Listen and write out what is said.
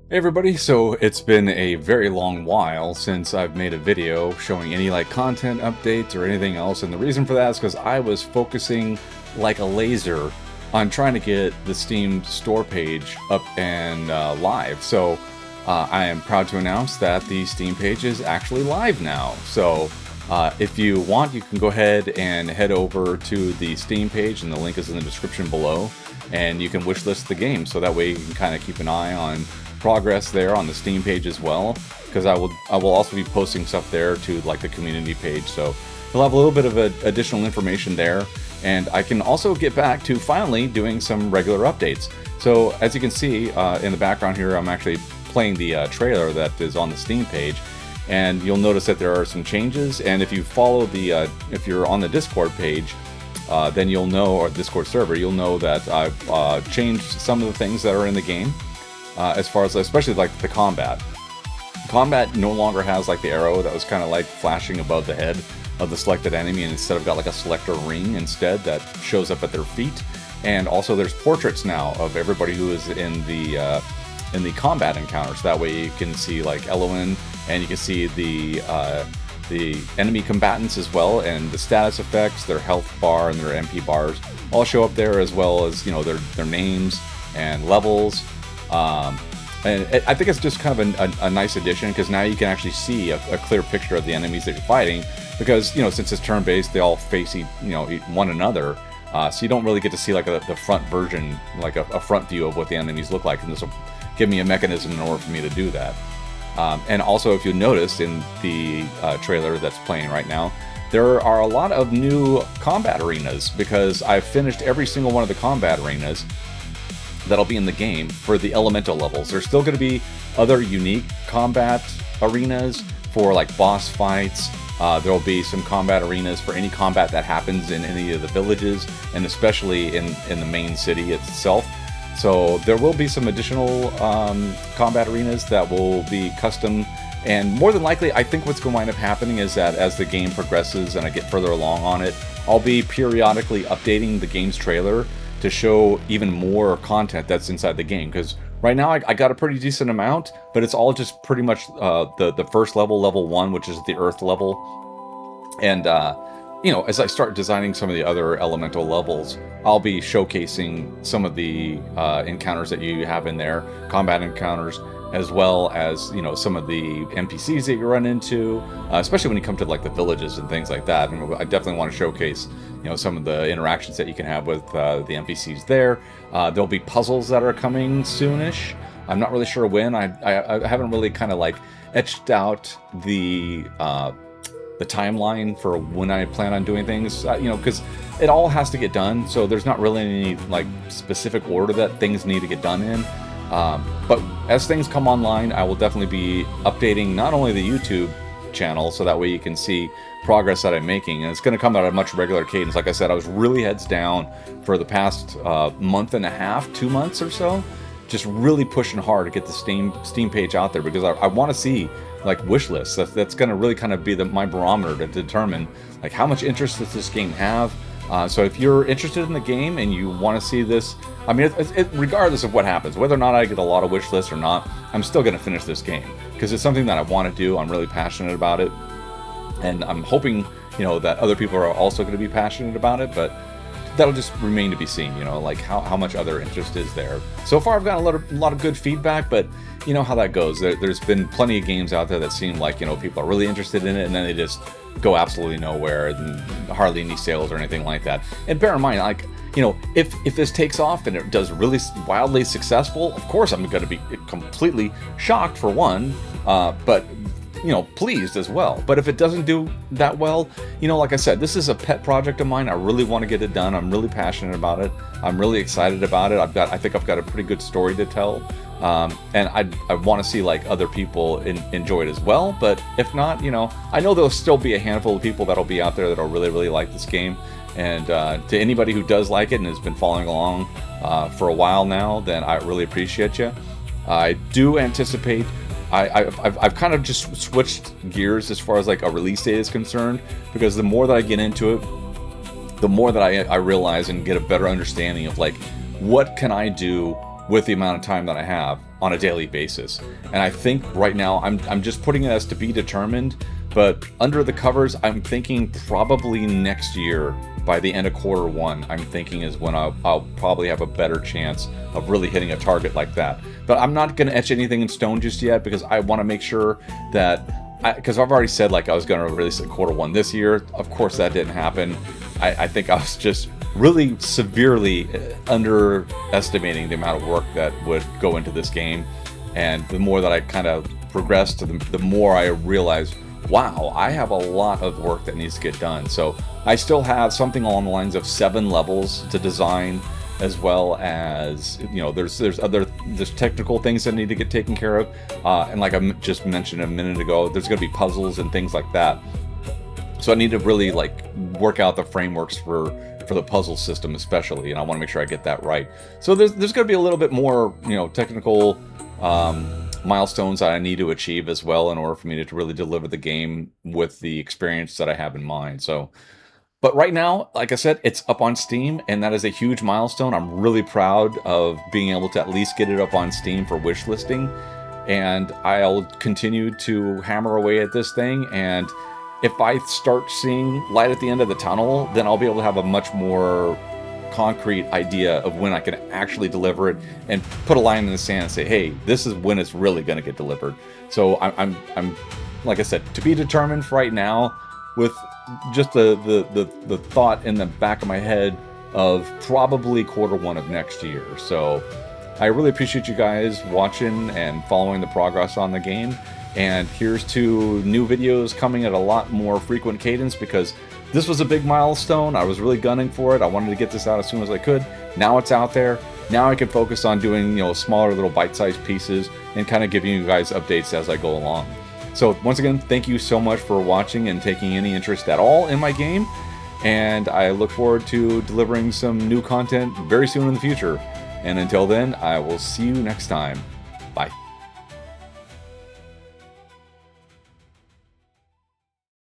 Hey everybody, so it's been a very long while since I've made a video showing any content updates or anything else, and the reason for that is because I was focusing like a laser on trying to get the Steam store page up and live. So I am proud to announce that the Steam page is actually live now. So if you want, you can go ahead and head over to the Steam page, and the link is in the description below, and you can wishlist the game, so that way you can kind of keep an eye on progress there on the Steam page as well, because I will also be posting stuff there to like the community page, so you'll have a little bit of additional information there. And I can also get back to finally doing some regular updates. So as you can see in the background here, I'm actually playing the trailer that is on the Steam page, and you'll notice that there are some changes. And if you follow the if you're on the Discord page, then you'll know, or Discord server, you'll know that I've changed some of the things that are in the game. As far as especially like the combat. Combat no longer has like the arrow that was kind of like flashing above the head of the selected enemy, and instead of got like a selector ring instead that shows up at their feet. And also there's portraits now of everybody who is in the combat encounters. That way you can see like Elowen, and you can see the enemy combatants as well, and the status effects, their health bar and their MP bars all show up there, as well as their names and levels. And I think it's just kind of a nice addition, because now you can actually see a clear picture of the enemies that you're fighting, because since it's turn-based, they all face one another, so you don't really get to see like the front version, like a front view of what the enemies look like, and this will give me a mechanism in order for me to do that. And also, if you notice in the trailer that's playing right now, there are a lot of new combat arenas, because I've finished every single one of the combat arenas that'll be in the game for the elemental levels. There's still going to be other unique combat arenas for like boss fights. There'll be some combat arenas for any combat that happens in any of the villages, and especially in the main city itself. So there will be some additional combat arenas that will be custom, and more than likely, I think what's going to wind up happening is that as the game progresses and I get further along on it, I'll be periodically updating the game's trailer to show even more content that's inside the game, because right now I got a pretty decent amount, but it's all just pretty much the first level, level 1, which is the earth level. And as I start designing some of the other elemental levels, I'll be showcasing some of the encounters that you have in there, combat encounters, as well as some of the NPCs that you run into, especially when you come to like the villages and things like that. And I definitely want to showcase some of the interactions that you can have with the NPCs there. There'll be puzzles that are coming soonish. I'm not really sure when. I haven't really kind of like etched out the timeline for when I plan on doing things, because it all has to get done, so there's not really any like specific order that things need to get done in. But as things come online, I will definitely be updating not only the YouTube channel, so that way you can see progress that I'm making, and it's going to come at a much regular cadence. Like I said, I was really heads down for the past month and a half, 2 months or so, just really pushing hard to get the Steam page out there, because I want to see like wish lists. That's going to really kind of be my barometer to determine like how much interest does this game have. So if you're interested in the game and you want to see this, I mean, regardless of what happens, whether or not I get a lot of wish lists or not, I'm still going to finish this game, because it's something that I want to do. I'm really passionate about it, and I'm hoping that other people are also going to be passionate about it, but that'll just remain to be seen, like how much other interest is there. So far I've gotten a lot of good feedback, but you know how that goes. There's been plenty of games out there that seem like people are really interested in it, and then they just go absolutely nowhere, and hardly any sales or anything like that. And bear in mind, like if this takes off and it does really wildly successful, of course I'm going to be completely shocked for one, but pleased as well. But if it doesn't do that well, like I said, this is a pet project of mine. I really want to get it done. I'm really passionate about it. I'm really excited about it. I think I've got a pretty good story to tell, and I want to see like other people enjoy it as well. But if not, I know there'll still be a handful of people that'll be out there that'll really like this game. And to anybody who does like it and has been following along for a while now, then I really appreciate you. I do anticipate. I've kind of just switched gears as far as like a release date is concerned, because the more that I get into it, the more that I realize and get a better understanding of like what can I do with the amount of time that I have on a daily basis. And I think right now I'm just putting it as to be determined, but under the covers, I'm thinking probably next year, by the end of quarter 1, I'm thinking is when I'll probably have a better chance of really hitting a target like that. But I'm not going to etch anything in stone just yet, because I want to make sure that, because I've already said like I was going to release it quarter 1 this year. Of course that didn't happen. I think I was just really severely underestimating the amount of work that would go into this game. And the more that I kind of progressed, the more I realized, wow, I have a lot of work that needs to get done. So I still have something along the lines of 7 levels to design, as well as, you know, there's technical things that need to get taken care of, and like I just mentioned a minute ago, there's going to be puzzles and things like that. So I need to really like work out the frameworks for the puzzle system especially, and I want to make sure I get that right. So there's going to be a little bit more, you know, technical milestones that I need to achieve as well in order for me to really deliver the game with the experience that I have in mind. So, but right now, like I said, it's up on Steam, and that is a huge milestone. I'm really proud of being able to at least get it up on Steam for wishlisting, and I'll continue to hammer away at this thing. And if I start seeing light at the end of the tunnel, then I'll be able to have a much more concrete idea of when I can actually deliver it and put a line in the sand and say, hey, this is when it's really going to get delivered. So I'm like I said, to be determined for right now, with just the thought in the back of my head of probably quarter 1 of next year. So I really appreciate you guys watching and following the progress on the game. And here's to new videos coming at a lot more frequent cadence, because this was a big milestone. I was really gunning for it. I wanted to get this out as soon as I could. Now it's out there. Now I can focus on doing, you know, smaller little bite-sized pieces and kind of giving you guys updates as I go along. So once again, thank you so much for watching and taking any interest at all in my game. And I look forward to delivering some new content very soon in the future. And until then, I will see you next time. Bye.